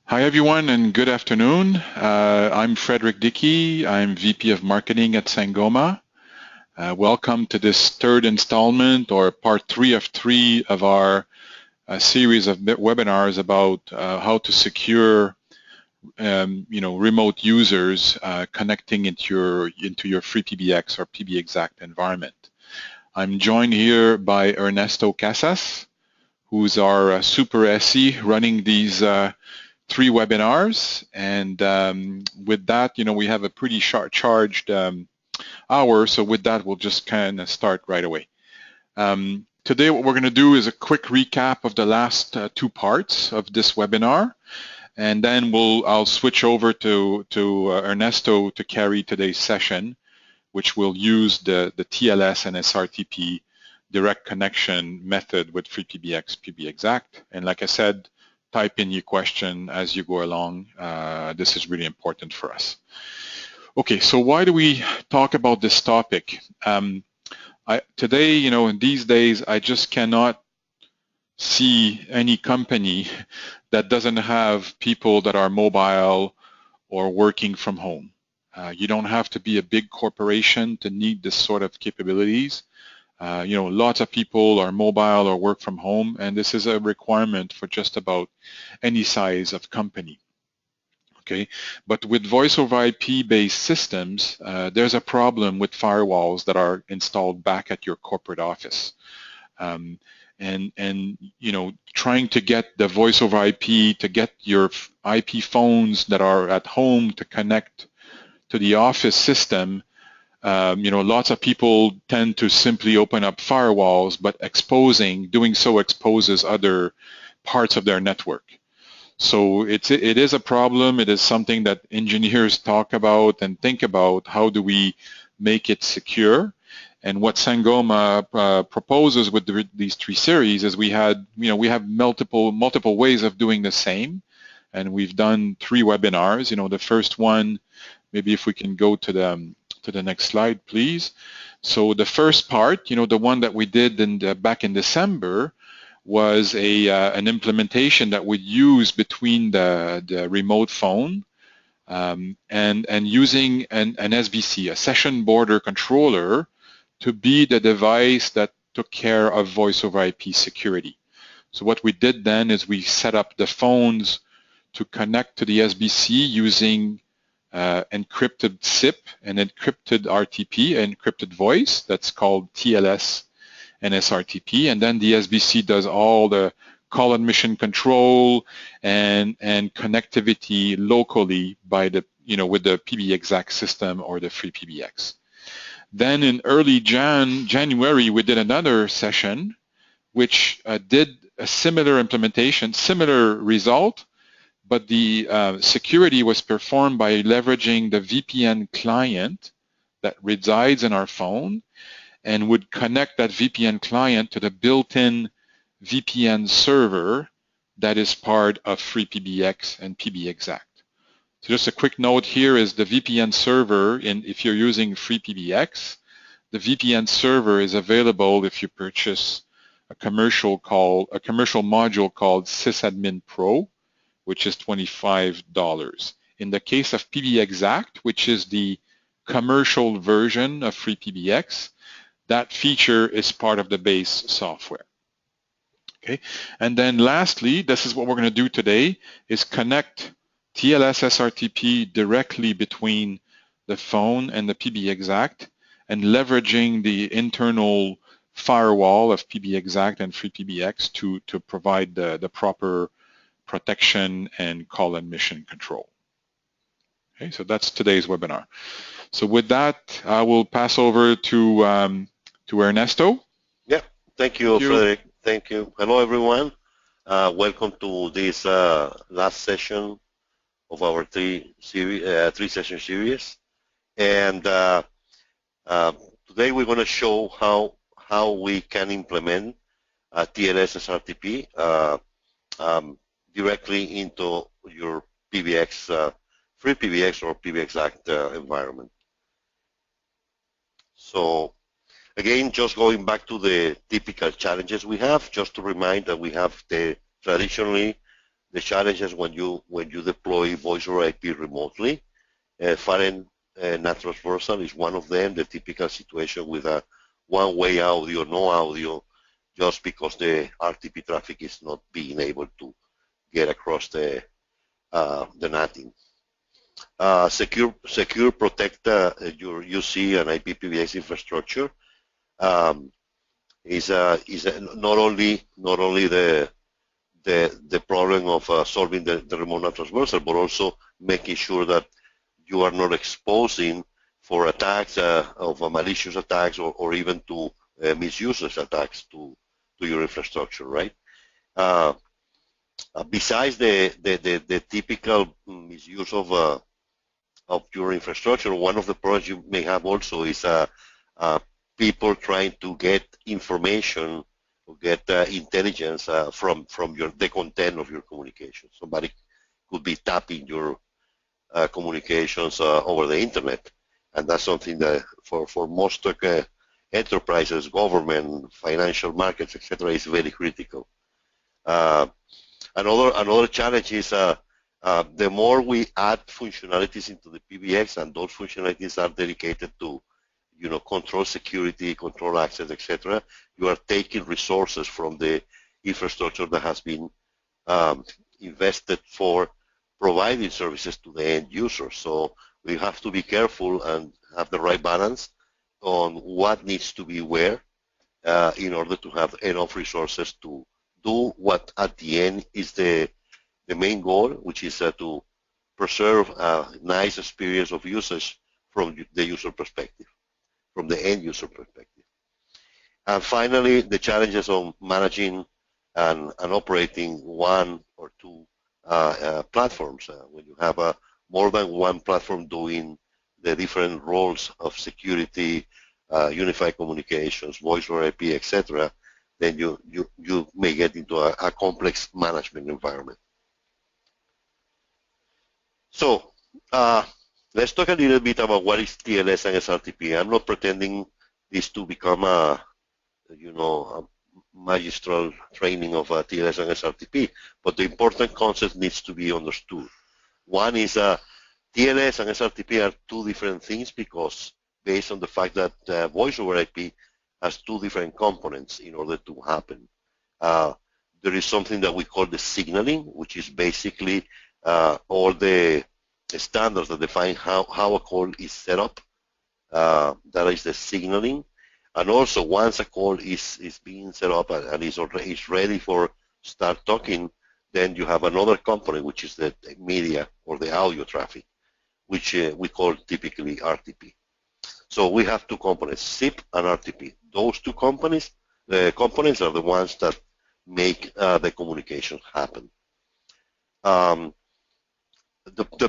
Hi everyone and good afternoon. I'm Frederick Dickey. I'm VP of Marketing at Sangoma. Welcome to this third installment or part 3 of 3 of our series of webinars about how to secure remote users connecting into your FreePBX or PBXact environment. I'm joined here by Ernesto Casas, who's our super SE running these 3 webinars, and with that, we have a pretty charged hour, so with that, we'll just kind of start right away. Today, what we're going to do is a quick recap of the last 2 parts of this webinar, and then I'll switch over to Ernesto to carry today's session, which will use the TLS and SRTP direct connection method with FreePBX, PBXact, and like I said, type in your question as you go along. This is really important for us. Okay, so why do we talk about this topic? Today, in these days, I just cannot see any company that doesn't have people that are mobile or working from home. You don't have to be a big corporation to need this sort of capabilities. Lots of people are mobile or work from home, and this is a requirement for just about any size of company. Okay, but with voice over IP-based systems, there's a problem with firewalls that are installed back at your corporate office. Trying to get the voice over IP to get your IP phones that are at home to connect to the office system. Lots of people tend to simply open up firewalls, but doing so exposes other parts of their network. So it is a problem. It is something that engineers talk about and think about. How do we make it secure? And what Sangoma proposes with these 3 series is we have multiple ways of doing the same, and we've done 3 webinars. The first one, maybe if we can go to the next slide, please. So the first part, the one that we did back in December, was an implementation that we use between the remote phone and using an SBC, a session border controller, to be the device that took care of voice over IP security. So what we did then is we set up the phones to connect to the SBC using encrypted SIP and encrypted RTP, encrypted voice, that's called TLS and SRTP, and then the SBC does all the call admission control and connectivity locally by with the PBXact system or the FreePBX. Then in early January, we did another session which did a similar implementation, similar result, but the security was performed by leveraging the VPN client that resides in our phone and would connect that VPN client to the built-in VPN server that is part of FreePBX and PBXact. So just a quick note here is the VPN server, if you're using FreePBX, the VPN server is available if you purchase a commercial module called Sysadmin Pro, which is $25. In the case of PBXact, which is the commercial version of FreePBX, that feature is part of the base software. Okay, and then lastly, this is what we're going to do today, is connect TLS SRTP directly between the phone and the PBXact and leveraging the internal firewall of PBXact and FreePBX to provide the proper protection and call admission control. Okay, so that's today's webinar. So with that, I will pass over to Ernesto. Yeah, thank you, Frederick. Thank you. Hello, everyone. Welcome to this last session of our three-session series. And today we're going to show how we can implement TLS SRTP directly into your PBX, FreePBX or PBXact environment. So again, just going back to the typical challenges we have, just to remind that we have traditionally the challenges when you deploy voice over IP remotely. Foreign NAT transversal is one of them. The typical situation with a one-way audio, no audio, just because the RTP traffic is not being able to get across the NATing. Secure, protect your UC and IPPBX infrastructure is not only the problem of solving the remote NAT transversal, but also making sure that you are not exposing for attacks of malicious attacks or even to misuse attacks to your infrastructure, right? Besides the typical misuse of your infrastructure, one of the problems you may have also is people trying to get information or get intelligence from the content of your communication. Somebody could be tapping your communications over the internet, and that's something that for most enterprises, government, financial markets, etc., is very critical. Another challenge is the more we add functionalities into the PBX, and those functionalities are dedicated to, control security, control access, etc., you are taking resources from the infrastructure that has been invested for providing services to the end user. So we have to be careful and have the right balance on what needs to be where in order to have enough resources to do what at the end is the main goal, which is to preserve a nice experience of usage from the user perspective, from the end user perspective. And finally, the challenges of managing and operating one or two platforms. When you have more than one platform doing the different roles of security, unified communications, voice over IP, etc., then you may get into a complex management environment. So let's talk a little bit about what is TLS and SRTP. I'm not pretending this to become a magistral training of TLS and SRTP, but the important concept needs to be understood. One is TLS and SRTP are two different things because based on the fact that voice over IP has two different components in order to happen. There is something that we call the signaling, which is basically all the standards that define how a call is set up. That is the signaling. And also, once a call is being set up and is ready for start talking, then you have another component, which is the media or the audio traffic, which we call typically RTP. So we have two components, SIP and RTP. Those two components are the ones that make the communication happen. The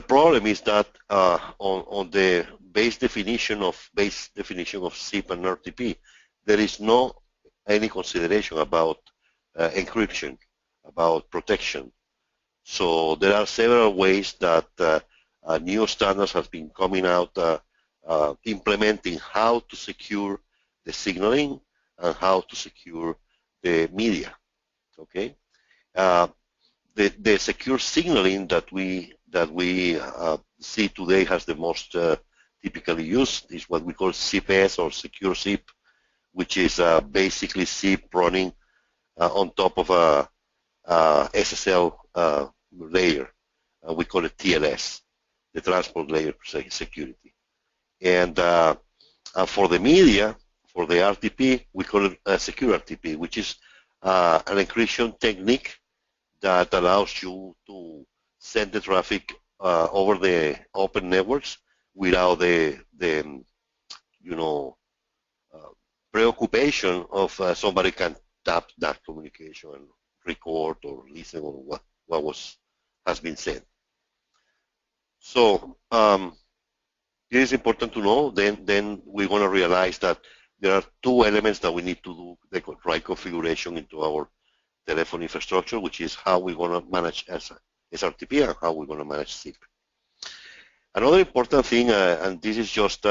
problem is that on the base definition of SIP and RTP, there is no any consideration about encryption, about protection. So there are several ways that new standards have been coming out implementing how to secure the signaling and how to secure the media. Okay, the secure signaling that we see today has the most typically used is what we call SIP-S or secure SIP, which is basically SIP running on top of a SSL layer. We call it TLS, the transport layer security. And for the media, for the RTP, we call it secure RTP, which is an encryption technique that allows you to send the traffic over the open networks without the preoccupation of somebody can tap that communication and record or listen on what has been said. So it is important to know. Then we're going to realize that there are two elements that we need to do the right configuration into our telephone infrastructure, which is how we're going to manage SRTP and how we're going to manage SIP. Another important thing, and this is just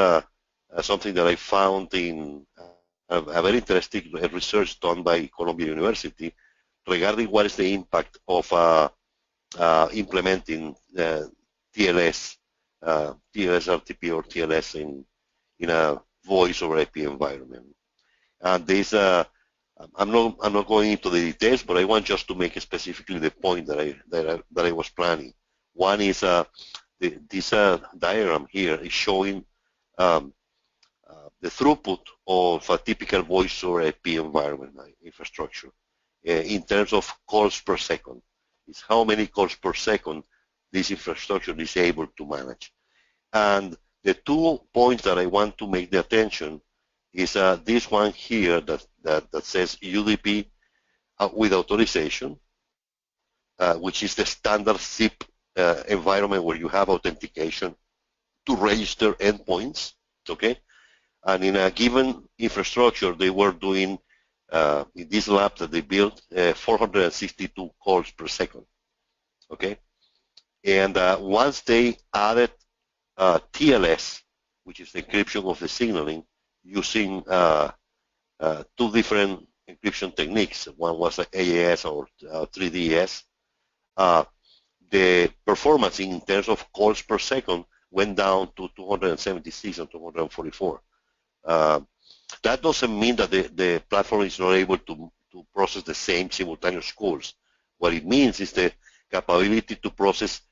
something that I found in a very interesting research done by Columbia University regarding what is the impact of implementing TLS, TLS-RTP or TLS in a voice over IP environment. And this, I'm not going into the details, but I want just to make specifically the point that I was planning. One is this diagram here is showing the throughput of a typical voice over IP environment infrastructure in terms of calls per second. It's how many calls per second this infrastructure is able to manage. And the 2 points that I want to make the attention is this one here that says UDP with authorization, which is the standard SIP environment where you have authentication to register endpoints, okay? And in a given infrastructure, they were doing, in this lab that they built, 462 calls per second, okay? And once they added TLS, which is the encryption of the signaling, using 2 different encryption techniques. One was AES or 3DES. The performance in terms of calls per second went down to 276 and 244. That doesn't mean that the platform is not able to process the same simultaneous calls. What it means is the capability to process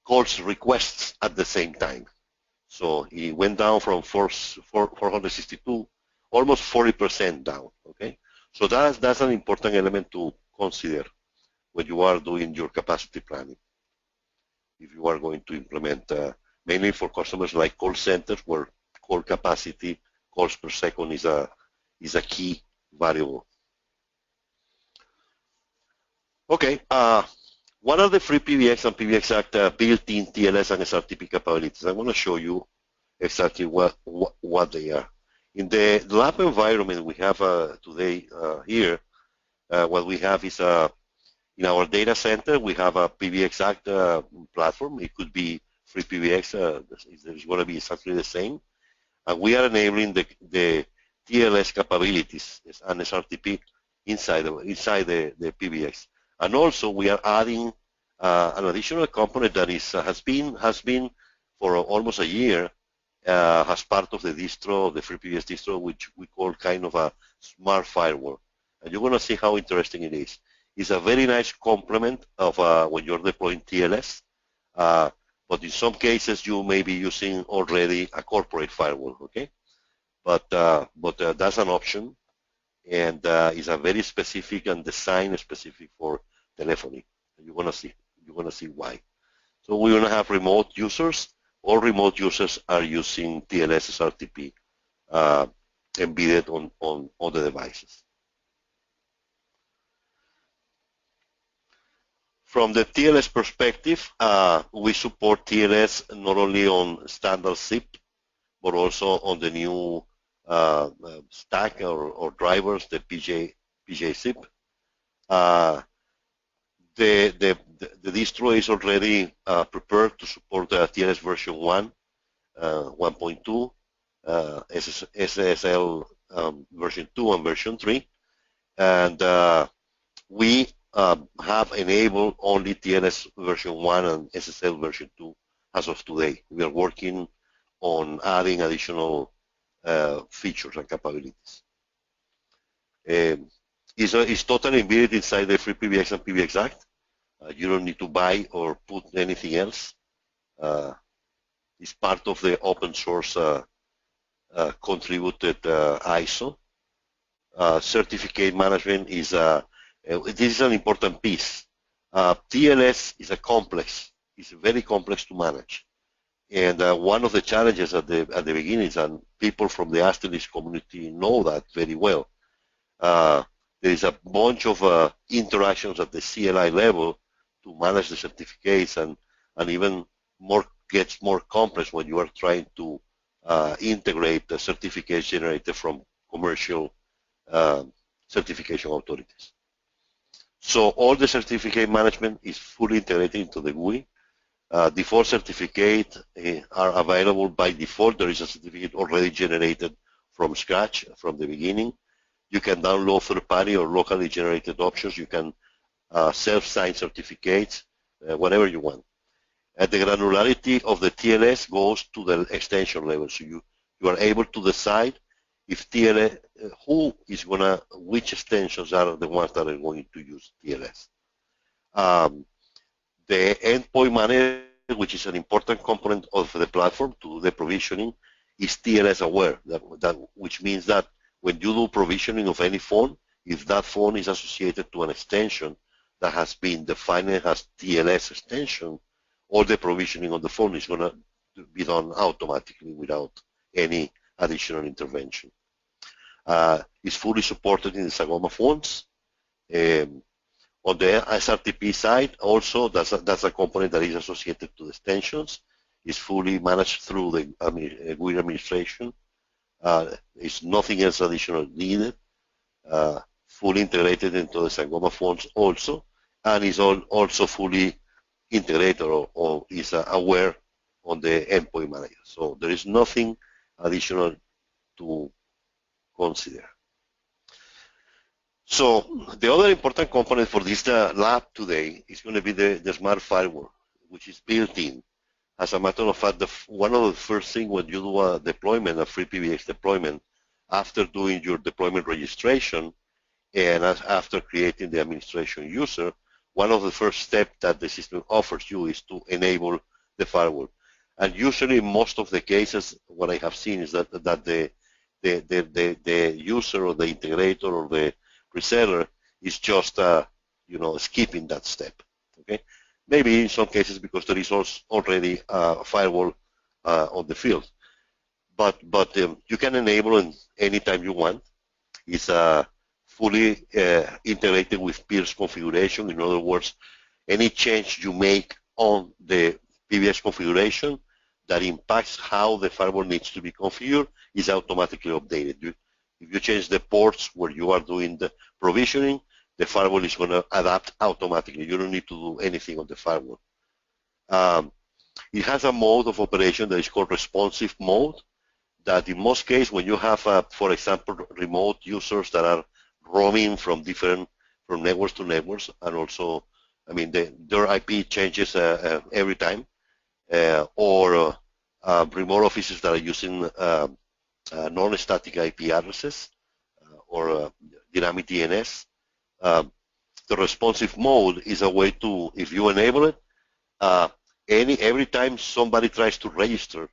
calls requests at the same time. So it went down from 462, almost 40% down, okay? So that's an important element to consider when you are doing your capacity planning. If you are going to implement, mainly for customers like call centers where call capacity, calls per second is a key variable. Okay, what are the FreePBX and PBXact built-in TLS and SRTP capabilities? I'm going to show you exactly what they are. In the lab environment we have today here, what we have is in our data center we have a PBXact platform. It could be FreePBX. It's going to be exactly the same. And we are enabling the TLS capabilities and SRTP inside the PBX. And also we are adding an additional component that has been for almost a year as part of the distro, the FreePBX distro, which we call kind of a smart firewall. And you're going to see how interesting it is. It's a very nice complement of when you're deploying TLS, but in some cases you may be using already a corporate firewall, okay? But that's an option, and it's a very specific and design specific for telephony. You're going to see why. So we're going to have remote users. All remote users are using TLS SRTP embedded on the devices. From the TLS perspective, we support TLS not only on standard SIP, but also on the new stack or drivers, the PJ SIP. The distro is already prepared to support the TLS version 1, 1.2, SSL version 2 and version 3. And we have enabled only TLS version 1 and SSL version 2 as of today. We are working on adding additional features and capabilities. It's totally embedded inside the FreePBX and PBXact. You don't need to buy or put anything else. It's part of the open source contributed ISO. Certificate management is this is an important piece. TLS is it's very complex to manage. And one of the challenges at the beginning is, and people from the Asterix community know that very well, there is a bunch of interactions at the CLI level to manage the certificates, and even more gets more complex when you are trying to integrate the certificates generated from commercial certification authorities. So all the certificate management is fully integrated into the GUI. Default certificates are available by default. There is a certificate already generated from scratch from the beginning. You can download third-party or locally generated options. You can self-sign certificates. whenever you want. And the granularity of the TLS goes to the extension level. So you are able to decide if TLS, which extensions are the ones that are going to use TLS. The endpoint manager, which is an important component of the platform to do the provisioning, is TLS aware, which means that when you do provisioning of any phone, if that phone is associated to an extension that has been defined as TLS extension, all the provisioning on the phone is going to be done automatically without any additional intervention. It's fully supported in the Sagoma phones. On the SRTP side, also, that's a component that is associated to the extensions. It's fully managed through the GUI administration. It's nothing else additional needed. Fully integrated into the Sagoma phones also, and is also fully integrated or is aware on the endpoint manager. So there is nothing additional to consider. So the other important component for this lab today is going to be the smart firewall, which is built in. As a matter of fact, one of the first things when you do a deployment, a FreePBX deployment, after doing your deployment registration and after creating the administration user, one of the first steps that the system offers you is to enable the firewall. And usually, in most of the cases, what I have seen is that the user or the integrator or the reseller is just skipping that step. Okay, maybe in some cases because there is already a firewall on the field, but you can enable it anytime you want. It's fully integrated with peers configuration. In other words, any change you make on the PBX configuration that impacts how the firewall needs to be configured is automatically updated. If you change the ports where you are doing the provisioning, the firewall is going to adapt automatically. You don't need to do anything on the firewall. It has a mode of operation that is called responsive mode, that in most cases when you have, for example, remote users that are roaming from networks to networks, and also, their IP changes every time, or remote offices that are using non-static IP addresses or dynamic DNS. The responsive mode is a way to, if you enable it, every time somebody tries to register,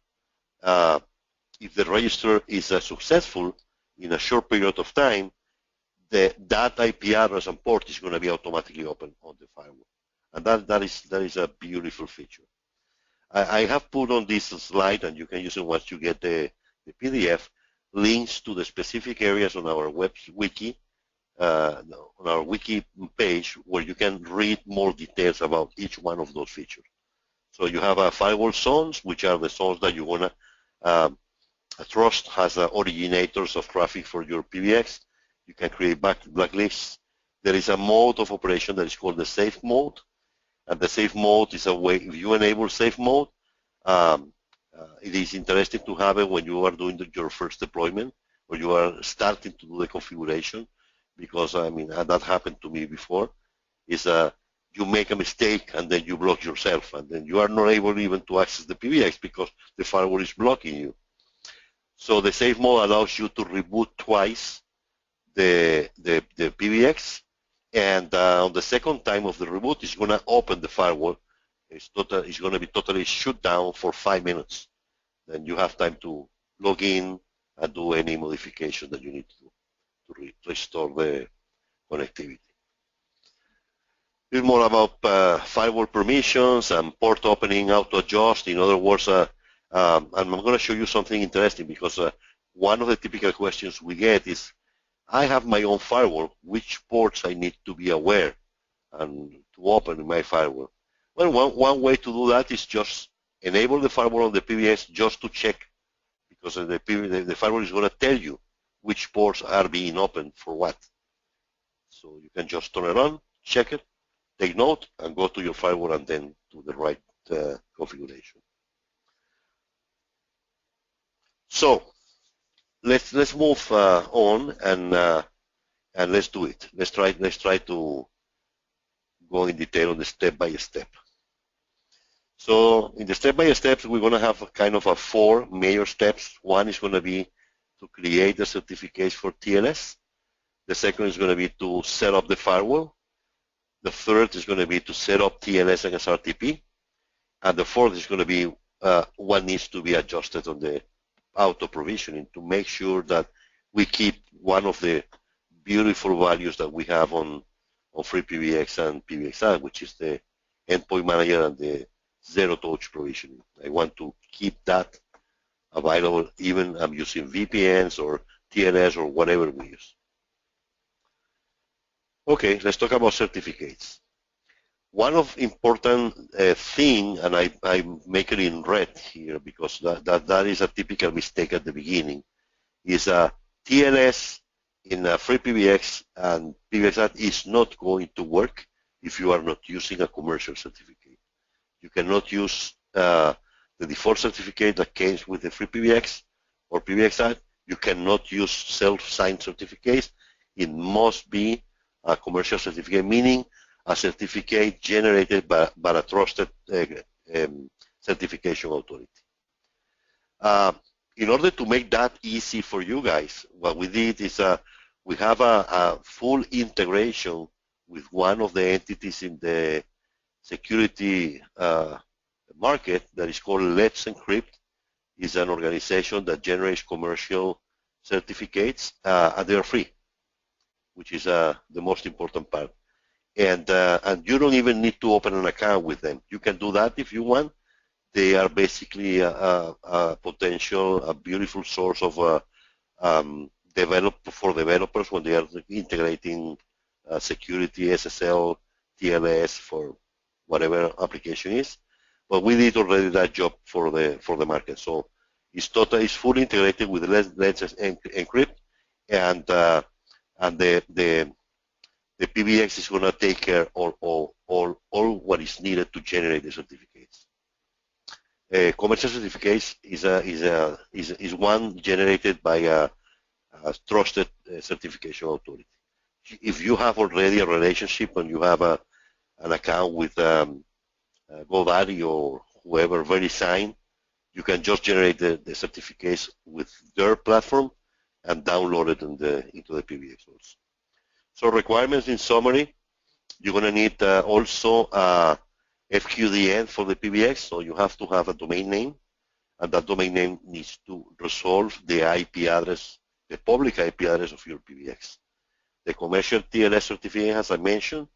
if the register is successful in a short period of time, that IP address and port is going to be automatically open on the firewall, and that is a beautiful feature. I have put on this slide, and you can use it once you get the PDF, links to the specific areas on our wiki, on our wiki page, where you can read more details about each one of those features. So you have firewall zones, which are the zones that you want to trust as originators of traffic for your PBX. You can create blacklists. There is a mode of operation that is called the safe mode. And the safe mode is a way, if you enable safe mode, it is interesting to have it when you are doing your first deployment, or you are starting to do the configuration, because that happened to me before, is you make a mistake and then you block yourself, and then you are not able even to access the PBX because the firewall is blocking you. So the safe mode allows you to reboot twice the PBX, and on the second time of the reboot, it's going to open the firewall. It's going to be totally shut down for 5 minutes. Then you have time to log in and do any modification that you need to do to restore the connectivity. It's more about firewall permissions and port opening auto-adjust. In other words, and I'm going to show you something interesting, because one of the typical questions we get is, I have my own firewall, which ports I need to be aware and to open in my firewall? Well, one way to do that is just enable the firewall on the PBX just to check, because the firewall is going to tell you which ports are being opened for what. So you can just turn it on, check it, take note, and go to your firewall and then do the right configuration. So let's move on and let's do it. Let's try to go in detail on the step by step. So in the step-by-steps, we're going to have a kind of 4 major steps. One is going to be to create the certificates for TLS. The second is going to be to set up the firewall. The third is going to be to set up TLS and SRTP. And the fourth is going to be what needs to be adjusted on the auto provisioning to make sure that we keep one of the beautiful values that we have on FreePBX and PBXact, which is the endpoint manager and the zero touch provisioning. I want to keep that available even I'm using VPNs or TLS or whatever we use. Okay, let's talk about certificates. One of important thing, and I make it in red here because that is a typical mistake at the beginning, is TLS in FreePBX and PBXact is not going to work if you are not using a commercial certificate. You cannot use the default certificate that comes with the FreePBX or PBXact. You cannot use self-signed certificates. It must be a commercial certificate, meaning a certificate generated by a trusted certification authority. In order to make that easy for you guys, what we did is we have a full integration with one of the entities in the security market that is called Let's Encrypt. It's an organization that generates commercial certificates, and they are free, which is the most important part. And you don't even need to open an account with them. You can do that if you want. They are basically a beautiful source of for developers when they are integrating security, SSL, TLS for whatever application is. But we did already that job for the market. So it's fully integrated with Let's Encrypt, and the PBX is going to take care of all what is needed to generate the certificates. Commercial certificates is one generated by a trusted certification authority. If you have already a relationship and you have an account with GoDaddy or whoever VeriSign, you can just generate the certificates with their platform and download it into the PBX also. So requirements in summary, you're going to need also FQDN for the PBX, so you have to have a domain name, and that domain name needs to resolve the IP address, the public IP address of your PBX. The commercial TLS certificate, as I mentioned,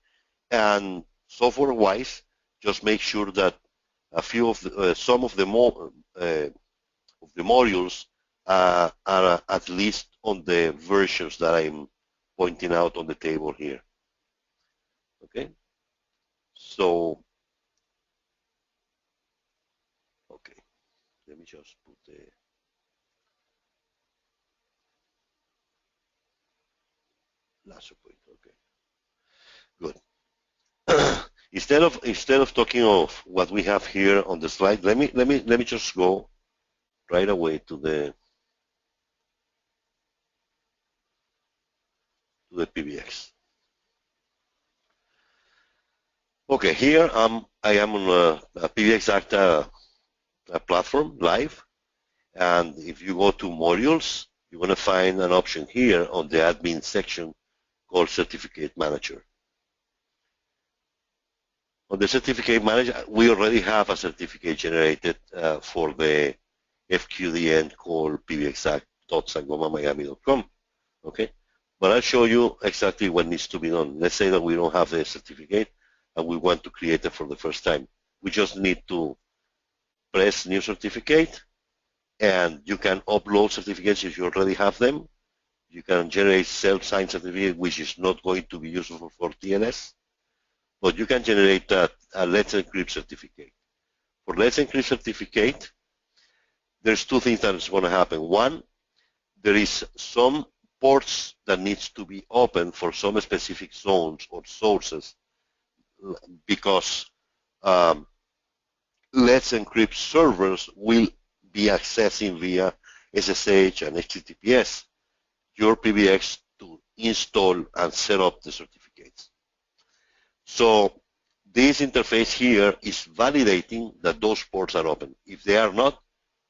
and software-wise, just make sure that some of the modules are at least on the versions that I'm pointing out on the table here. Okay, so let me just put the last point. Okay, good. Instead of talking of what we have here on the slide, let me just go right away to the PBX. Okay, here I am on a PBXact platform live, and if you go to modules, you're going to find an option here on the admin section called Certificate Manager. On the Certificate Manager, we already have a certificate generated for the FQDN called pbxact.sangomamiami.com. Okay, but I'll show you exactly what needs to be done. Let's say that we don't have the certificate and we want to create it for the first time. We just need to press New Certificate, and you can upload certificates if you already have them. You can generate self-signed certificate, which is not going to be useful for TLS, but you can generate a Let's Encrypt certificate. For Let's Encrypt certificate, there's two things that is going to happen. One, there is some ports that needs to be open for some specific zones or sources, because Let's Encrypt servers will be accessing via SSH and HTTPS your PBX to install and set up the certificates. So this interface here is validating that those ports are open. If they are not,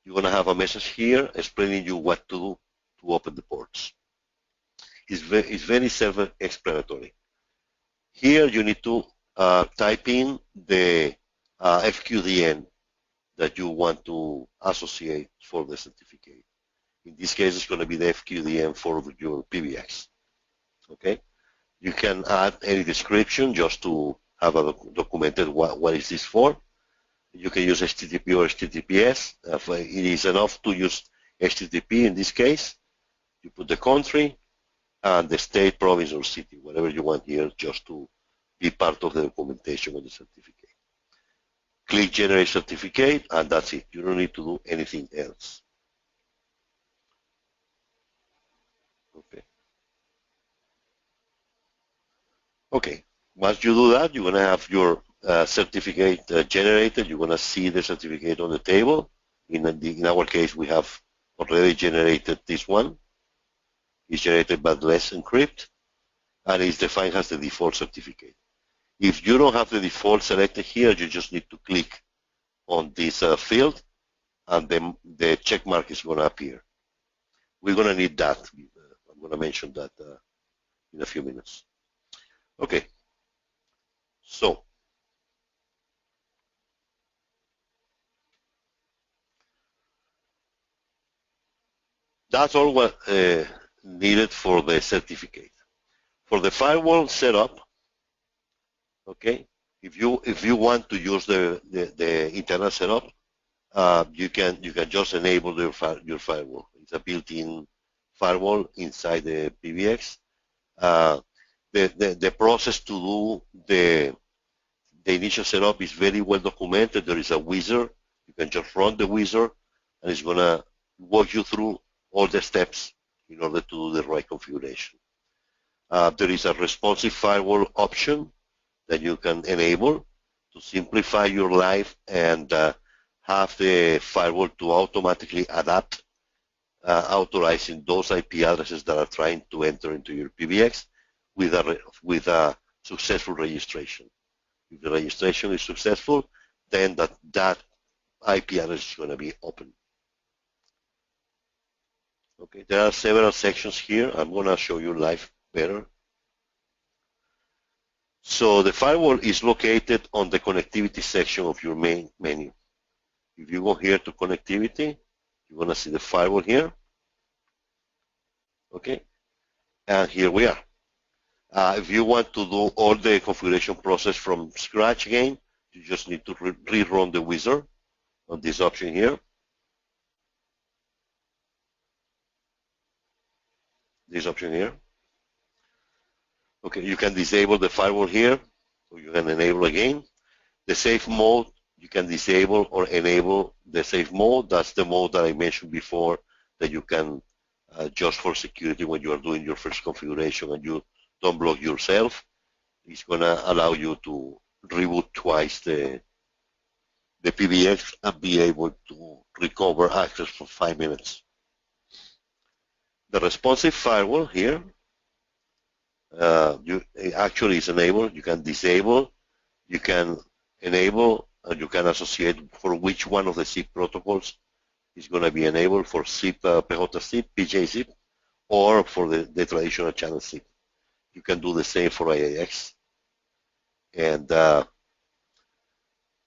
you're going to have a message here explaining you what to do to open the ports. It's very self-explanatory. Here you need to type in the FQDN that you want to associate for the certificate. In this case, it's going to be the FQDN for your PBX. Okay? You can add any description just to have a documented what is this for. You can use HTTP or HTTPS. It is enough to use HTTP in this case. You put the country and the state, province, or city, whatever you want here, just to be part of the documentation of the certificate. Click Generate Certificate, and that's it. You don't need to do anything else. Okay. Okay. Once you do that, you're going to have your certificate generated. You're going to see the certificate on the table. In our case, we have already generated this one. It's generated by Let's Encrypt, and it's defined as the default certificate. If you don't have the default selected here, you just need to click on this field, and then the check mark is going to appear. We're going to need that. I'm going to mention that in a few minutes. Okay. So, that's all what needed for the certificate. For the firewall setup, okay, if you want to use the internal setup, you can just enable your firewall. It's a built-in firewall inside the PBX. The process to do the initial setup is very well documented. There is a wizard. You can just run the wizard, and it's going to walk you through all the steps in order to do the right configuration. There is a responsive firewall option that you can enable to simplify your life and have the firewall to automatically adapt, authorizing those IP addresses that are trying to enter into your PBX with a successful registration. If the registration is successful, then that IP address is going to be open. Okay, there are several sections here. I'm going to show you live better. So the firewall is located on the connectivity section of your main menu. If you go here to connectivity, you're going to see the firewall here. Okay, and here we are. If you want to do all the configuration process from scratch again, you just need to rerun the wizard on this option here. This option here. Okay, you can disable the firewall here, or you can enable again. The safe mode, you can disable or enable the safe mode. That's the mode that I mentioned before that you can just for security when you are doing your first configuration and you don't block yourself. It's going to allow you to reboot twice the PBX and be able to recover access for 5 minutes. The responsive firewall here, actually is enabled. You can disable, you can enable, and you can associate for which one of the SIP protocols is going to be enabled for SIP, PJ SIP, PJ SIP, or for the traditional channel SIP. You can do the same for IIX. And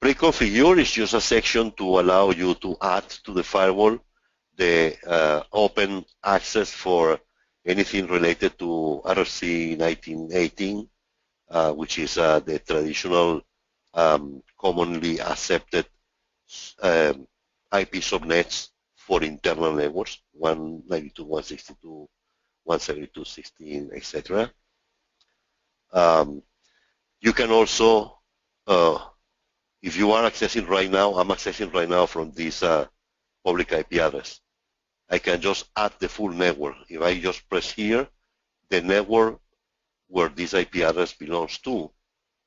pre-configure is just a section to allow you to add to the firewall the open access for anything related to RFC 1918, which is the traditional commonly accepted IP subnets for internal networks, 192.162, 172.16, etc. You can also, if you are accessing right now, I'm accessing right now from this public IP address. I can just add the full network. If I just press here, the network where this IP address belongs to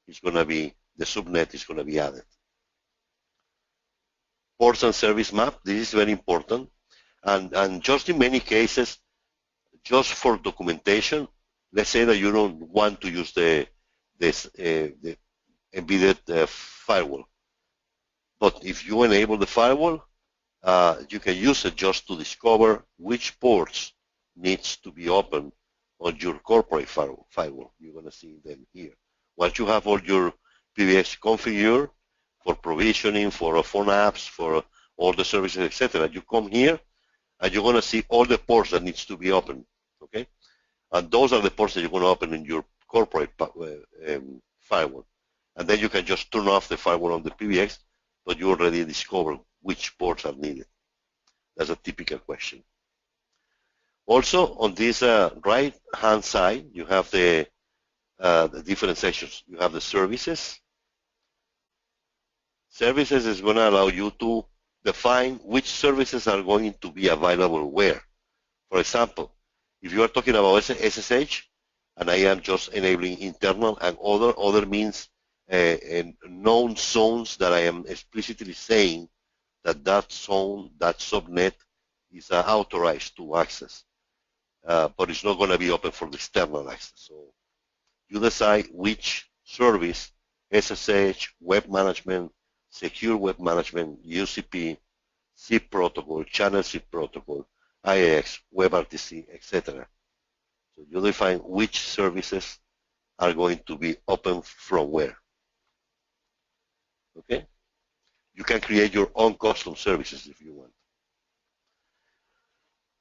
is going to be, the subnet is going to be added. Ports and service map, this is very important. And just in many cases, just for documentation, let's say that you don't want to use the embedded firewall. But if you enable the firewall, you can use it just to discover which ports needs to be open on your corporate firewall. You're going to see them here. Once you have all your PBX configured for provisioning, for phone apps, for all the services, etc., you come here and you're going to see all the ports that needs to be open. Okay, and those are the ports that you're going to open in your corporate firewall. And then you can just turn off the firewall on the PBX, but you already discovered which ports are needed. That's a typical question. Also, on this right-hand side, you have the different sections. You have the services. Services is going to allow you to define which services are going to be available where. For example, if you are talking about SSH, and I am just enabling internal and other means known zones that I am explicitly saying that zone, that subnet is authorized to access. But it's not going to be open for the external access. So you decide which service, SSH, web management, secure web management, UCP, SIP protocol, channel SIP protocol, IAX, WebRTC, etc. So you define which services are going to be open from where. Okay? You can create your own custom services if you want.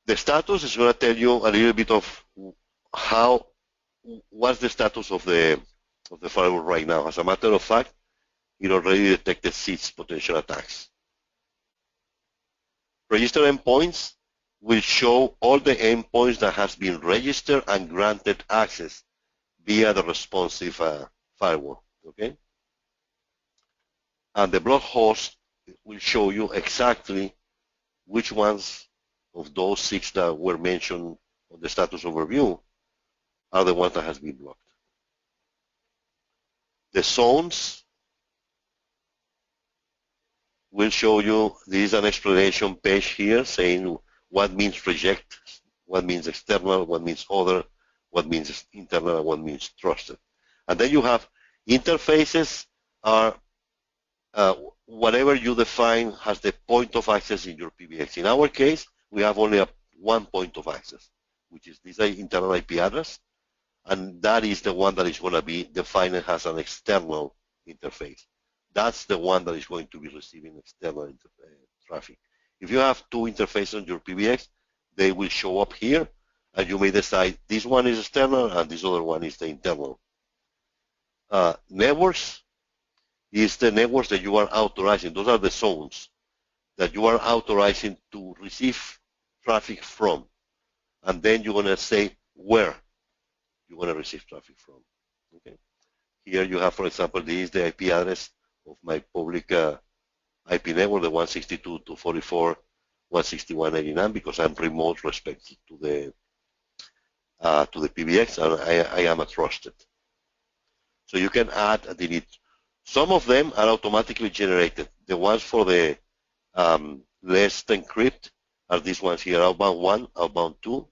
The status is going to tell you a little bit of what's the status of the firewall right now. As a matter of fact, it already detected 6 potential attacks. Registered endpoints will show all the endpoints that has been registered and granted access via the responsive firewall. Okay? And the block host will show you exactly which ones of those 6 that were mentioned on the status overview are the ones that has been blocked. The zones will show you, this is an explanation page here saying what means reject, what means external, what means other, what means internal, and what means trusted. And then you have interfaces are whatever you define has the point of access in your PBX. In our case, we have only one point of access, which is this internal IP address, and that is the one that is going to be defined as an external interface. That's the one that is going to be receiving external traffic. If you have 2 interfaces on your PBX, they will show up here, and you may decide this one is external and this other one is the internal. Networks is the networks that you are authorizing. Those are the zones that you are authorizing to receive traffic from. And then you're going to say where you're going to receive traffic from. Okay. Here you have, for example, this is the IP address of my public IP network, the 162.244.161.89, because I'm remote respect to the PBX, and I am a trusted. So you can add and delete. Some of them are automatically generated. The ones for the less encrypt are these ones here, outbound 1, outbound 2,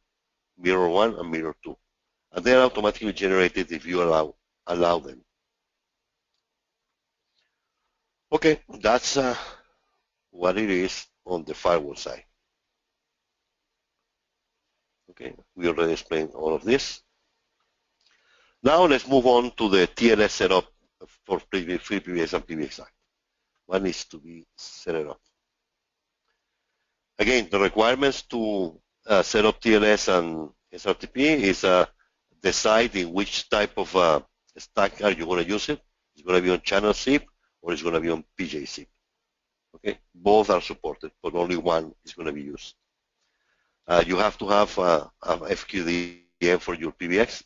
mirror 1, and mirror 2. And they're automatically generated if you allow them. Okay, that's what it is on the firewall side. Okay, we already explained all of this. Now let's move on to the TLS setup for FreePBX and PBXact. What needs to be set up? Again, the requirements to set up TLS and SRTP is decide in which type of stack are you going to use it. It's going to be on channel SIP or it's going to be on PJ SIP. Okay, both are supported, but only one is going to be used. You have to have an FQDM for your PBX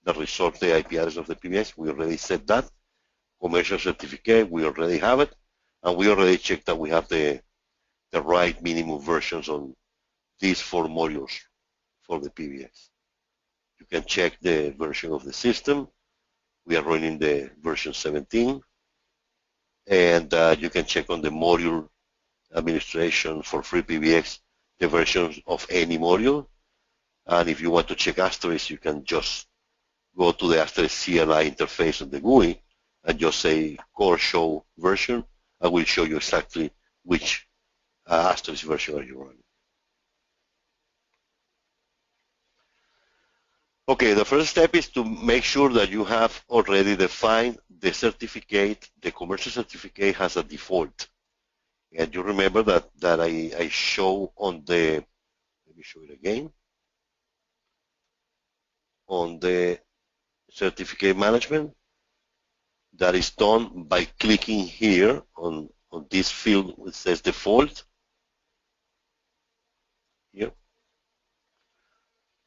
that resolves the IP address of the PBX. We already said that. Commercial certificate, we already have it, and we already checked that we have the right minimum versions on these 4 modules for the PBX. You can check the version of the system. We are running the version 17, and you can check on the module administration for FreePBX the versions of any module. And if you want to check asterisk, you can just go to the asterisk CLI interface on the GUI, and just say core show version, I will show you exactly which asterisk version are you running. Okay, the first step is to make sure that you have already defined the certificate. The commercial certificate has a default. And you remember that I show on the, let me show it again, on the certificate management, that is done by clicking here on this field which says default. Here.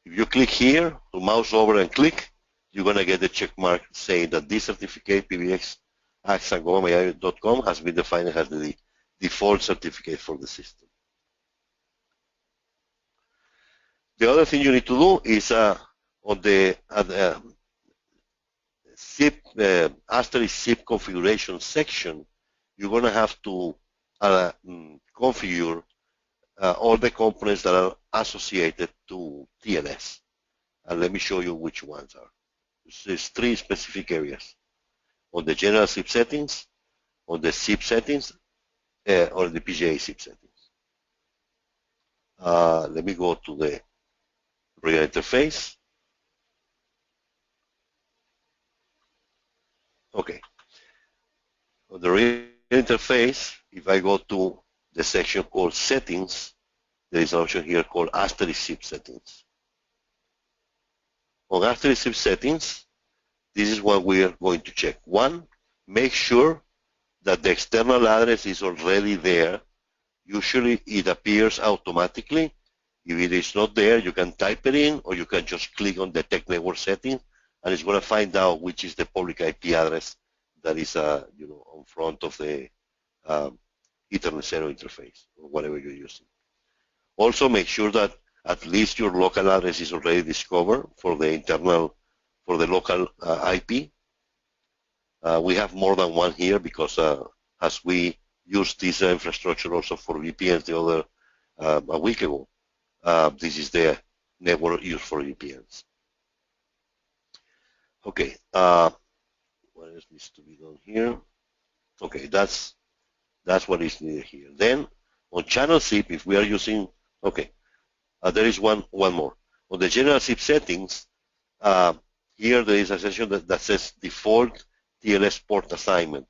If you click here, to mouse over and click, you're going to get the check mark saying that this certificate, PBXact.com, has been defined as the default certificate for the system. The other thing you need to do is on the zip asterisk zip configuration section, you're going to have to configure all the components that are associated to TLS. And let me show you which ones are. There's 3 specific areas. On the general zip settings, on the zip settings, or the PGA zip settings. Let me go to the real interface. Okay. On the real interface, if I go to the section called settings, there is an option here called asterisk zip settings. On asterisk zip settings, this is what we are going to check. 1, make sure that the external address is already there. Usually it appears automatically. If it is not there, you can type it in, or you can just click on the tech network settings, and it's going to find out which is the public IP address that is on front of the Ethernet 0 interface, or whatever you're using. Also, make sure that at least your local address is already discovered for the internal, for the local IP. We have more than one here because as we use this infrastructure also for VPNs the other a week ago, this is the network used for VPNs. Okay, what else needs to be done here? Okay, that's what is needed here. Then on channel zip, if we are using, okay, there is one more. On the general zip settings, here there is a section that says default TLS port assignment.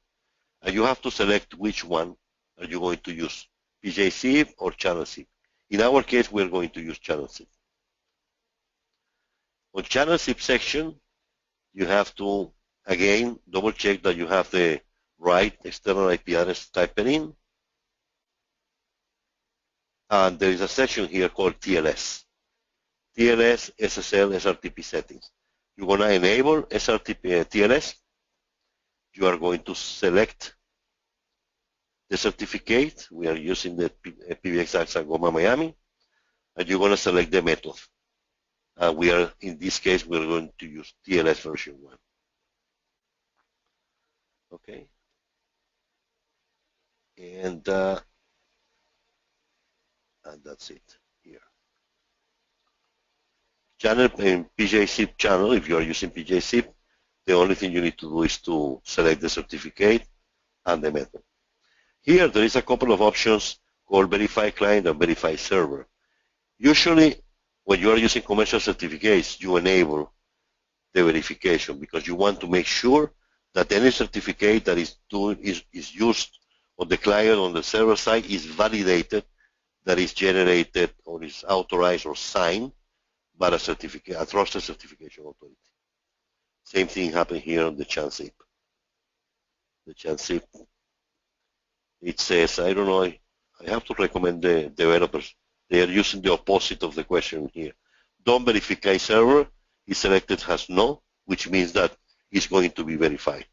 And you have to select which one are you going to use, PJ zip or channel zip. In our case, we're going to use channel zip. On channel zip section, you have to, again, double check that you have the right external IP address typed in. And there is a section here called TLS. TLS, SSL, SRTP settings. You're going to enable SRTP TLS. You are going to select the certificate. We are using the PBXact Goma Miami. And you're going to select the method. We are, in this case, we're going to use TLS version 1. Okay. And that's it here. Channel in PBXzip channel, if you are using PBXzip, the only thing you need to do is to select the certificate and the method. Here, there is a couple of options called verify client and verify server. Usually, when you are using commercial certificates, you enable the verification because you want to make sure that any certificate that is used on the client on the server side is validated, that is generated or is authorized or signed by a trusted certification authority. Same thing happened here on the ChanZip. The ChanZip, it says, I don't know, I have to recommend the developers. They are using the opposite of the question here. Don't verify server is selected as no, which means that it's going to be verified.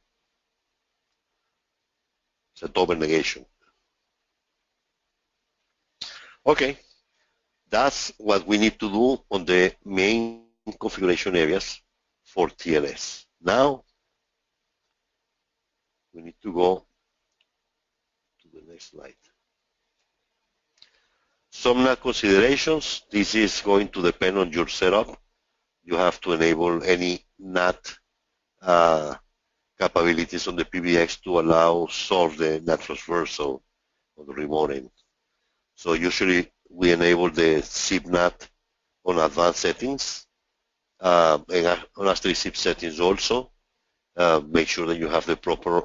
It's a double negation. Okay, that's what we need to do on the main configuration areas for TLS. Now, we need to go to the next slide. Some NAT considerations. This is going to depend on your setup. You have to enable any NAT capabilities on the PBX to allow solve the NAT transversal on the remote end. So usually we enable the SIP-NAT on advanced settings and on asterisk SIP settings also. Make sure that you have the proper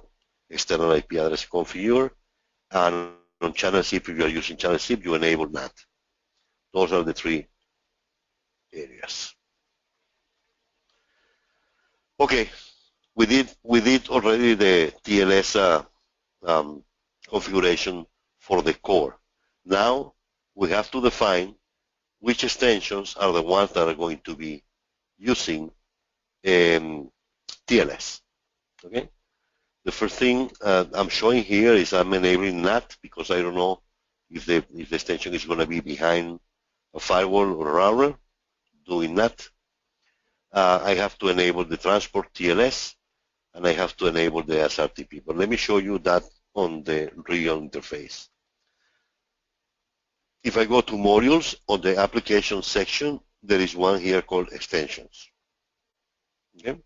external IP address configured, and on channel SIP, if you are using channel SIP, you enable NAT. Those are the three areas. Okay, we did already the TLS configuration for the core. Now we have to define which extensions are the ones that are going to be using TLS. Okay. The first thing I'm showing here is I'm enabling NAT because I don't know if the extension is going to be behind a firewall or a router doing NAT. I have to enable the transport TLS, and I have to enable the SRTP. But let me show you that on the real interface. If I go to modules, on the application section, there is one here called extensions. Okay.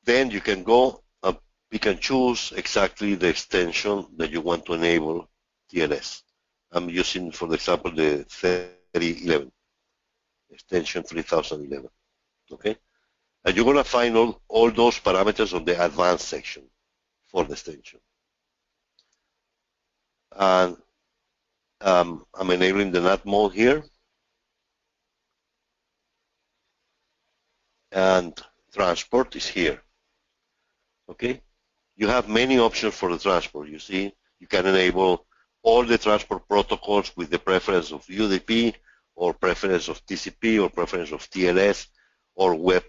Then you can go and pick and choose exactly the extension that you want to enable TLS. I'm using, for example, the 3011, extension 3011. Okay, and you're going to find all those parameters on the advanced section for the extension. And I'm enabling the NAT mode here, and transport is here. Okay, you have many options for the transport. You see, you can enable all the transport protocols with the preference of UDP, or preference of TCP, or preference of TLS, or web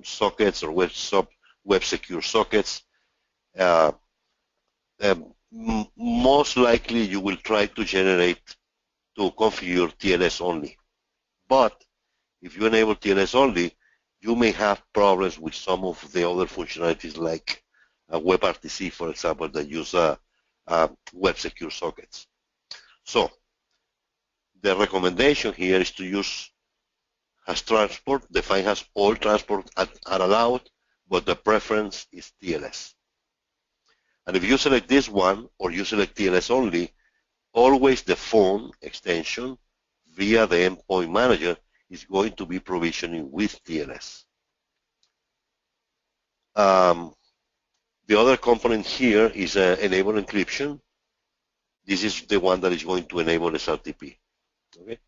sockets, or web secure sockets. Most likely you will try to configure TLS only. But if you enable TLS only, you may have problems with some of the other functionalities like WebRTC, for example, that use web secure sockets. So the recommendation here is to use as transport, define as all transport are allowed, but the preference is TLS. And if you select this one, or you select TLS only, always the phone extension via the endpoint manager is going to be provisioning with TLS. The other component here is enable encryption. This is the one that is going to enable SRTP. Okay?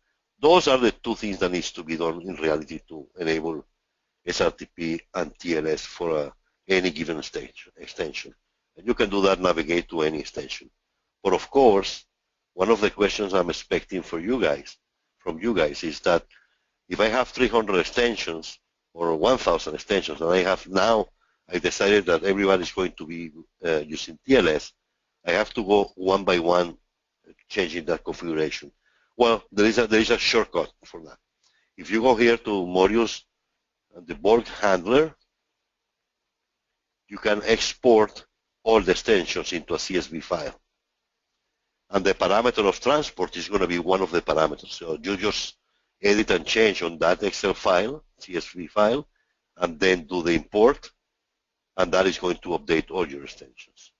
Those are the two things that needs to be done in reality to enable SRTP and TLS for any given extension. And you can do that, navigate to any extension. But of course, one of the questions I'm expecting from you guys is that if I have 300 extensions or 1,000 extensions, and I decided that everybody is going to be using TLS, I have to go one by one changing that configuration. Well, there is a shortcut for that. If you go here to modules, the bulk handler, you can export all the extensions into a CSV file. And the parameter of transport is going to be one of the parameters. So you just edit and change on that Excel file, CSV file, and then do the import, and that is going to update all your extensions.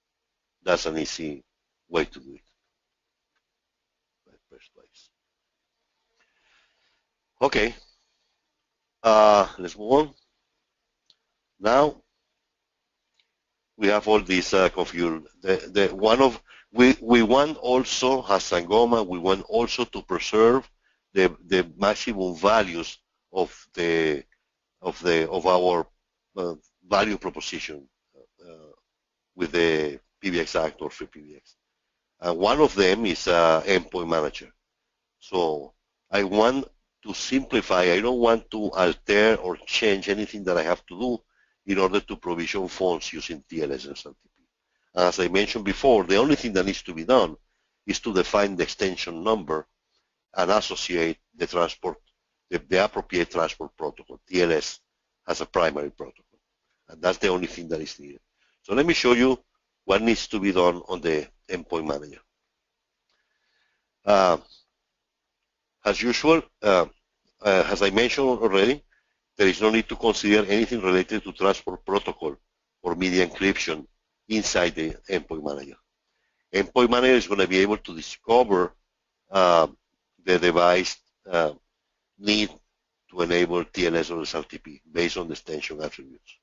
That's an easy way to do it. First place. Okay, let's move on. Now we have all these configured. We want also, as Sangoma, we want also to preserve the maximum values of our value proposition with the PBXact or FreePBX. One of them is endpoint manager. So I want to simplify. I don't want to alter or change anything that I have to do in order to provision phones using TLS and SRTP. As I mentioned before, the only thing that needs to be done is to define the extension number and associate the transport, the appropriate transport protocol, TLS, as a primary protocol. And that's the only thing that is needed. So let me show you what needs to be done on the endpoint manager. As usual, as I mentioned already, there is no need to consider anything related to transport protocol or media encryption inside the endpoint manager. Endpoint manager is going to be able to discover the device need to enable TLS or SRTP based on the extension attributes.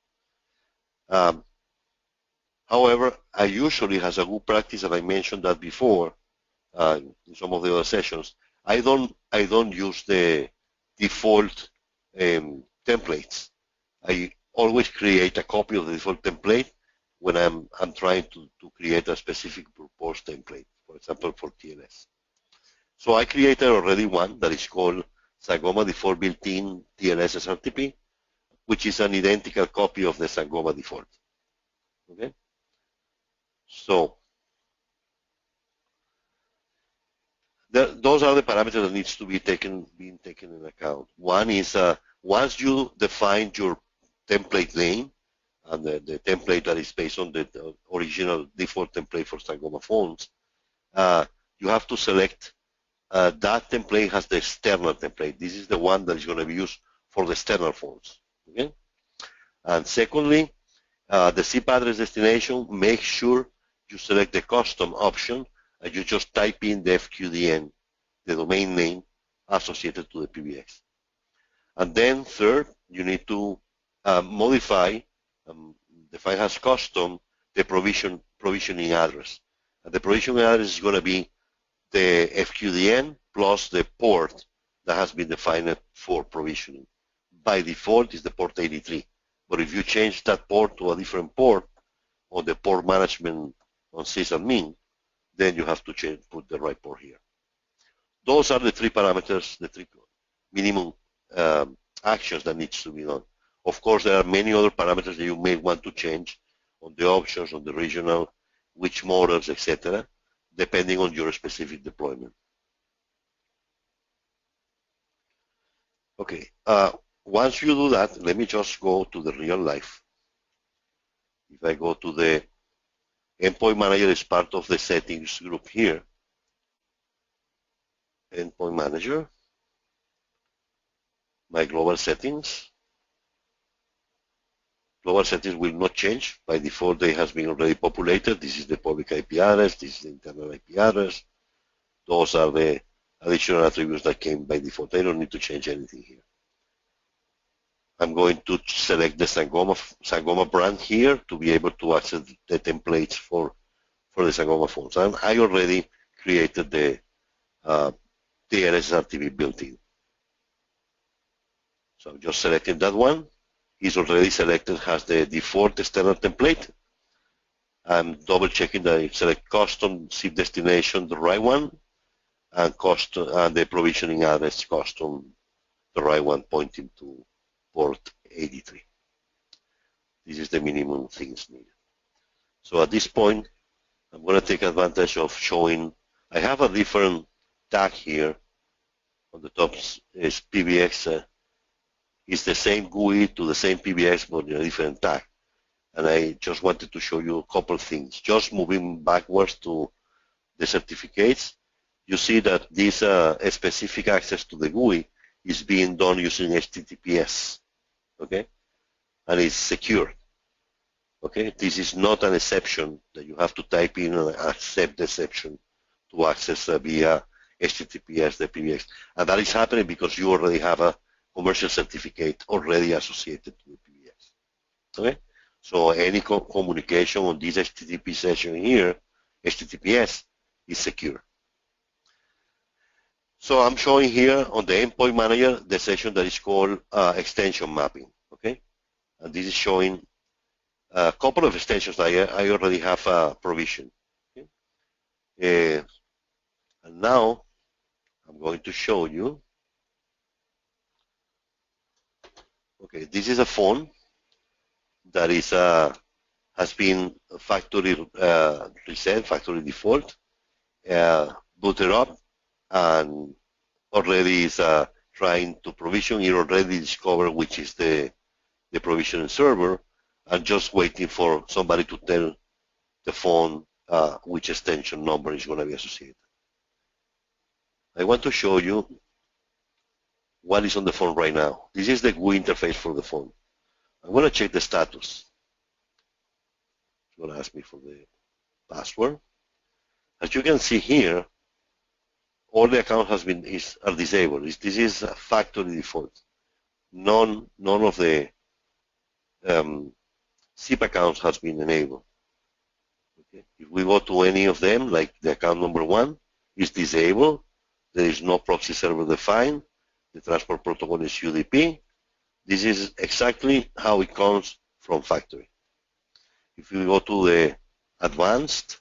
However, I usually, as a good practice, and I mentioned that before in some of the other sessions, I don't use the default templates. I always create a copy of the default template when I'm trying to create a specific purpose template, for example, for TLS. So I created already one that is called Sangoma Default Built-in TLS SRTP, which is an identical copy of the Sangoma default. Okay. So those are the parameters that needs to be being taken in account. One is once you define your template name and the template that is based on the original default template for Sangoma phones, you have to select that template has the external template. This is the one that is going to be used for the external phones. Okay. And secondly, the SIP address destination, make sure you select the custom option and you just type in the FQDN, the domain name associated to the PBX. And then third, you need to modify, define as custom, the provisioning address. And the provisioning address is going to be the FQDN plus the port that has been defined for provisioning. By default is the port 83. But if you change that port to a different port on the port management on sysadmin, then you have to put the right port here. Those are the three parameters, the three minimum actions that needs to be done. Of course, there are many other parameters that you may want to change on the options, on the regional, which models, etc., depending on your specific deployment. Okay. Once you do that, let me just go to the real life. If I go to the endpoint manager as part of the settings group here, endpoint manager, my global settings. Global settings will not change. By default, they has been already populated. This is the public IP address. This is the internal IP address. Those are the additional attributes that came by default. I don't need to change anything here. I'm going to select the Sangoma brand here to be able to access the templates for the Sangoma phones. And I already created the TLS SRTP built-in. So I'm just selecting that one. It's already selected, has the default external template. I'm double checking that I select custom SIP destination, the right one, and the provisioning address custom, the right one, pointing to port 83. This is the minimum things needed. So at this point, I'm going to take advantage of showing, I have a different tag here. On the top is PBX. It's the same GUI to the same PBX, but in a different tag. And I just wanted to show you a couple of things. Just moving backwards to the certificates, you see that this specific access to the GUI is being done using HTTPS, okay? And it's secure, okay? This is not an exception that you have to type in and accept the exception to access via HTTPS, the PBX. And that is happening because you already have a commercial certificate already associated to the PBX, okay? So any communication on this HTTP session here, HTTPS, is secure. So I'm showing here on the endpoint manager the section that is called extension mapping, okay? And this is showing a couple of extensions that I already have provisioned. Okay? And now I'm going to show you. Okay, this is a phone that is has been factory reset, factory default, booted up, and already is trying to provision. It already discovered which is the provisioning server, and just waiting for somebody to tell the phone which extension number is going to be associated. I want to show you what is on the phone right now. This is the GUI interface for the phone. I'm going to check the status. It's going to ask me for the password. As you can see here, all the accounts are disabled. This is a factory default. None of the SIP accounts has been enabled. Okay. If we go to any of them, like the account number 1, is disabled. There is no proxy server defined. The transport protocol is UDP. This is exactly how it comes from factory. If we go to the advanced,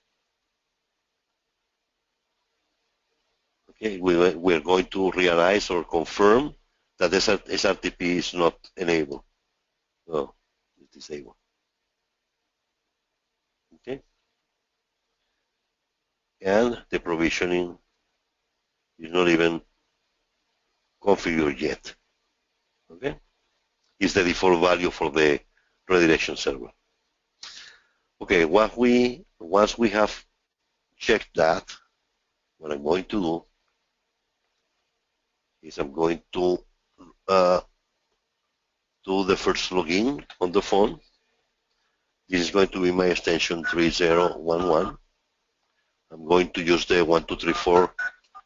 okay, we're going to realize or confirm that SRTP is not enabled. No, it's disabled. Okay. And the provisioning is not even configured yet. Okay. It's the default value for the redirection server. Okay, once we have checked that, what I'm going to do is I'm going to do the first login on the phone. This is going to be my extension 3011. I'm going to use the 1234,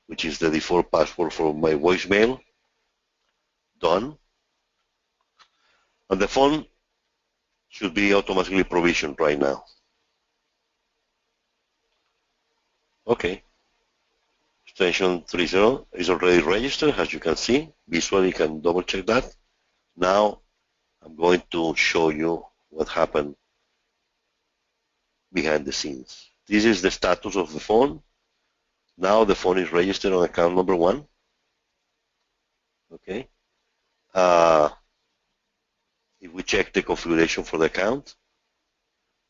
which is the default password for my voicemail. Done. And the phone should be automatically provisioned right now. Okay. Extension 30 is already registered, as you can see. Visually, you can double check that. Now, I'm going to show you what happened behind the scenes. This is the status of the phone. Now the phone is registered on account number 1. Okay. If we check the configuration for the account,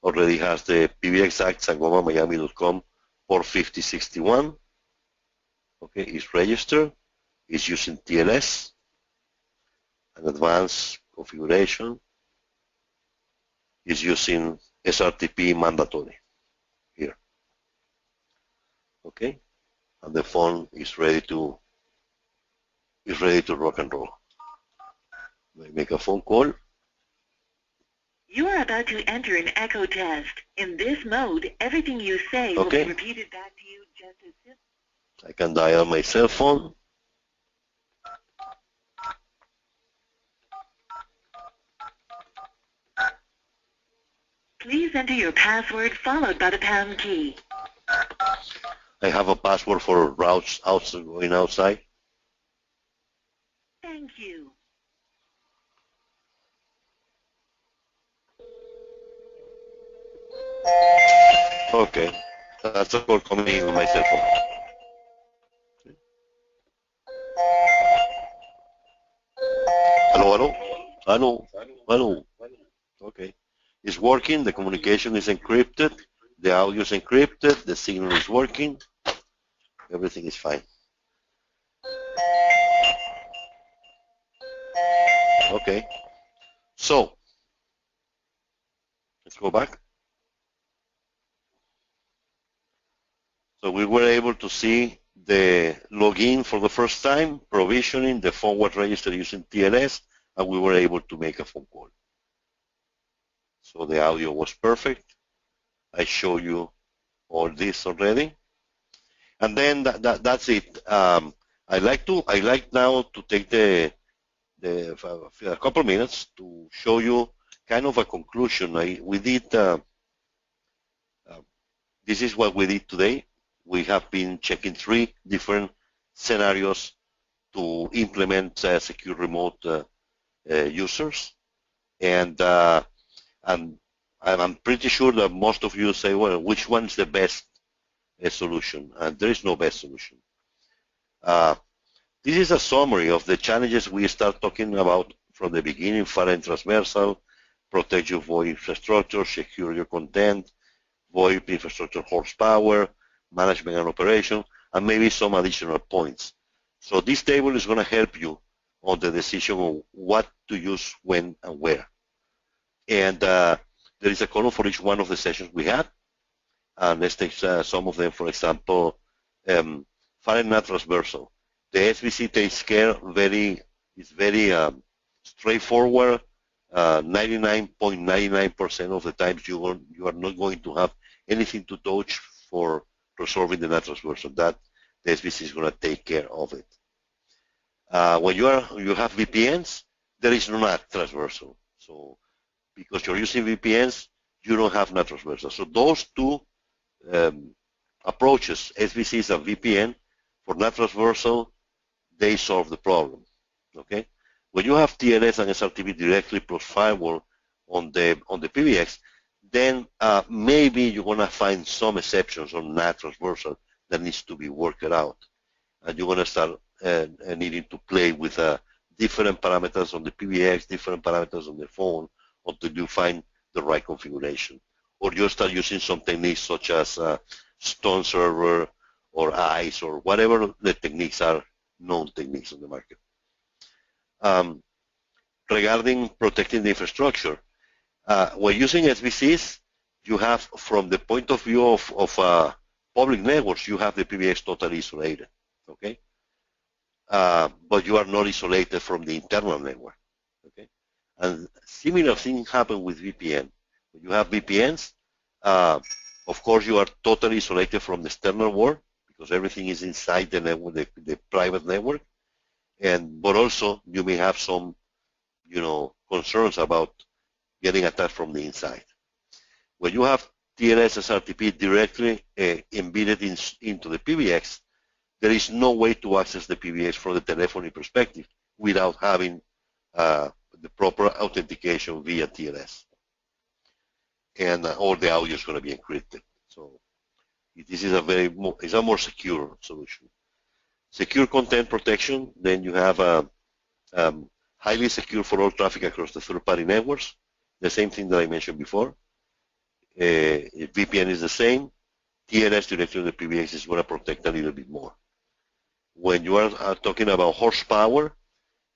already has the PBXact sangoma-miami.com port 5061. Okay, it's registered. It's using TLS, an advanced configuration. Is using SRTP mandatory here. Okay, and the phone is ready to rock and roll. Let me make a phone call. You are about to enter an echo test. In this mode, everything you say will be repeated back to you just as simple. I can dial my cell phone. Please enter your password followed by the pound key. I have a password for routes going outside. Thank you. Okay, that's a call coming in on my cell phone. Hello, hello, hello, hello. Okay, it's working. The communication is encrypted. The audio is encrypted. The signal is working. Everything is fine. Okay, so let's go back. So we were able to see the login for the first time, provisioning, the phone was registered using TLS, and we were able to make a phone call. So the audio was perfect. I show you all this already. And then that's it. I like now to take a couple minutes to show you kind of a conclusion. This is what we did today. We have been checking 3 different scenarios to implement secure remote users, and I'm pretty sure that most of you say, well, which one is the best solution? And there is no best solution. This is a summary of the challenges we start talking about from the beginning: far and transversal, protect your VoIP infrastructure, secure your content, VoIP infrastructure horsepower, management and operation, and maybe some additional points. So this table is going to help you on the decision of what to use, when, and where. And there is a column for each one of the sessions we had. And let's take some of them. For example, far and not transversal. The SBC takes care very It's very straightforward. 99.99% of the times you are not going to have anything to touch for resolving the NAT transversal. That the SBC is going to take care of it. When you have VPNs, there is no NAT transversal. So because you're using VPNs, you don't have NAT transversal. So those two approaches, SBCs and VPN, for NAT transversal, they solve the problem. Okay. When you have TLS and SRTP directly plus firewall on the PBX, then maybe you're going to find some exceptions on NAT transversal that needs to be worked out, and you're going to start needing to play with different parameters on the PBX, different parameters on the phone, until you find the right configuration. Or you start using some techniques such as Stone Server or ICE or whatever the techniques are, known techniques on the market. Regarding protecting the infrastructure, when using SBCs, you have, from the point of view of public networks, you have the PBX totally isolated, okay? But you are not isolated from the internal network, okay? And similar things happen with VPN. When you have VPNs, of course, you are totally isolated from the external world because everything is inside the network, the private network. But also you may have some, concerns about getting attacked from the inside. When you have TLS SRTP directly embedded into the PBX, there is no way to access the PBX from the telephony perspective without having the proper authentication via TLS. And all the audio is going to be encrypted. So this is it's a more secure solution. Secure content protection, then you have highly secure for all traffic across the third-party networks. The same thing that I mentioned before. VPN is the same. TLS directly on the PBX is going to protect a little bit more. When you are talking about horsepower,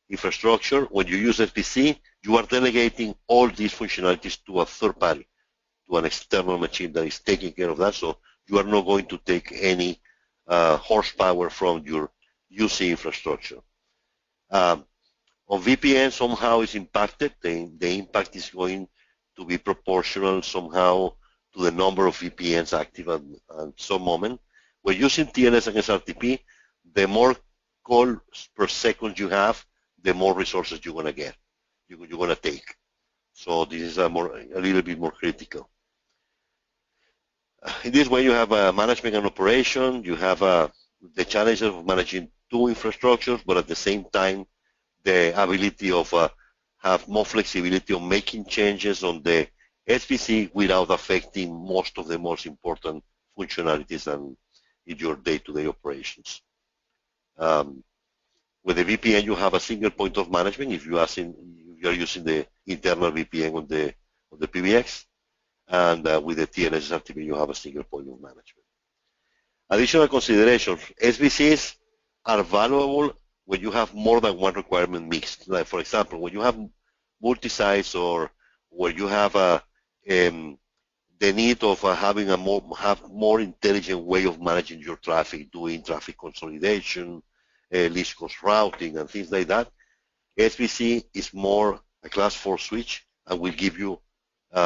infrastructure, when you use SBC, you are delegating all these functionalities to a third party, to an external machine that is taking care of that. So you are not going to take any horsepower from your UC infrastructure. On VPN, somehow is impacted. The impact is going to be proportional somehow to the number of VPNs active at some moment. When using TLS and SRTP, the more calls per second you have, the more resources you're going to get, you're going to take. So this is a little bit more critical. In this way, you have management and operation. You have the challenges of managing two infrastructures, but at the same time, the ability of have more flexibility on making changes on the SBC without affecting most of the most important functionalities and in your day-to-day operations. With the VPN, you have a single point of management if you are using the internal VPN on the PBX, and with the TLS SRTP, you have a single point of management. Additional considerations: SBCs are valuable when you have more than one requirement mixed. Like, for example, when you have multi-sites or where you have the need of having a more intelligent way of managing your traffic, doing traffic consolidation, least cost routing, and things like that, SBC is more a class 4 switch and will give you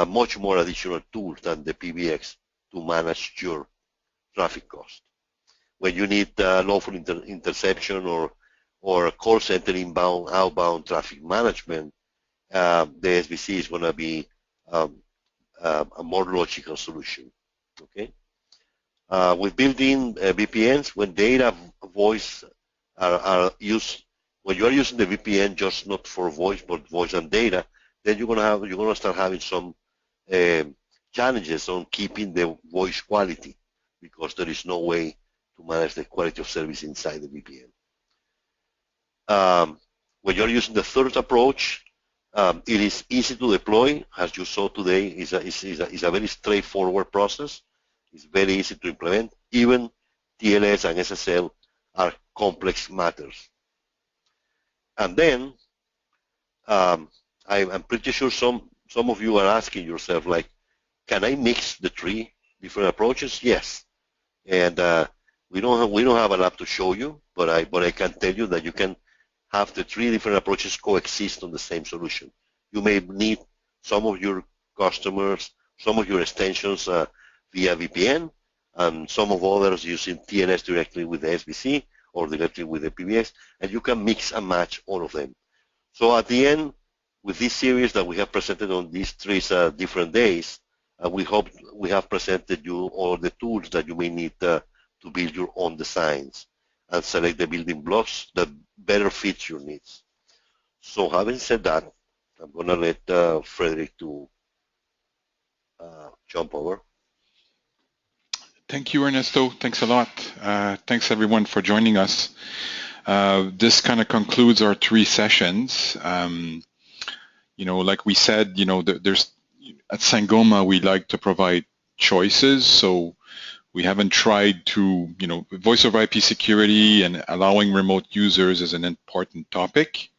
much more additional tools than the PBX to manage your traffic cost. When you need lawful interception or call center inbound, outbound traffic management, the SBC is going to be a more logical solution. Okay. With built-in VPNs, when data, voice are used, when you are using the VPN just not for voice but voice and data, then you're going to start having some challenges on keeping the voice quality because there is no way to manage the quality of service inside the VPN. When you're using the third approach, it is easy to deploy. As you saw today, it's a very straightforward process. It's very easy to implement. Even TLS and SSL are complex matters. And then I'm pretty sure some of you are asking yourself, like, can I mix the three different approaches? Yes. And we don't have a lab to show you, but I can tell you that you can have the 3 different approaches coexist on the same solution. You may need some of your customers, some of your extensions via VPN, and some of others using TLS directly with the SBC or directly with the PBX, and you can mix and match all of them. So at the end, with this series that we have presented on these 3 different days, we hope we have presented you all the tools that you may need to build your own designs and select the building blocks that better fit your needs. So having said that, I'm going to let Frederick to jump over. Thank you, Ernesto. Thanks a lot. Thanks, everyone, for joining us. This kind of concludes our 3 sessions. Like we said, there's at Sangoma, we like to provide choices. So we haven't tried to, voice over IP security and allowing remote users is an important topic.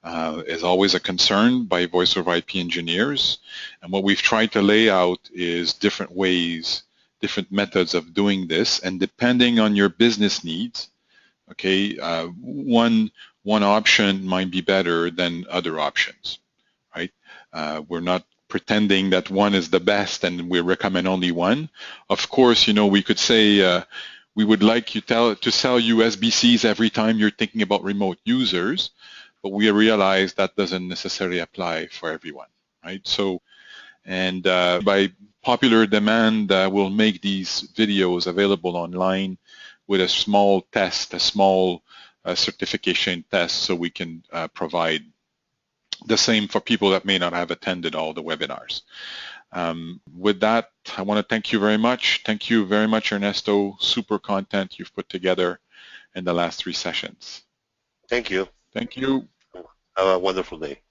Is always a concern by voice over IP engineers. And what we've tried to lay out is different ways, different methods of doing this, and depending on your business needs, okay, one option might be better than other options, right? We're not pretending that one is the best and we recommend only one. Of course, we could say we would like you to sell SBCs every time you're thinking about remote users, but we realize that doesn't necessarily apply for everyone, right? So, and by popular demand, we'll make these videos available online with a small test, a small certification test, so we can provide the same for people that may not have attended all the webinars. With that, I want to thank you very much. Thank you very much, Ernesto. Super content you've put together in the last 3 sessions. Thank you. Thank you. Have a wonderful day.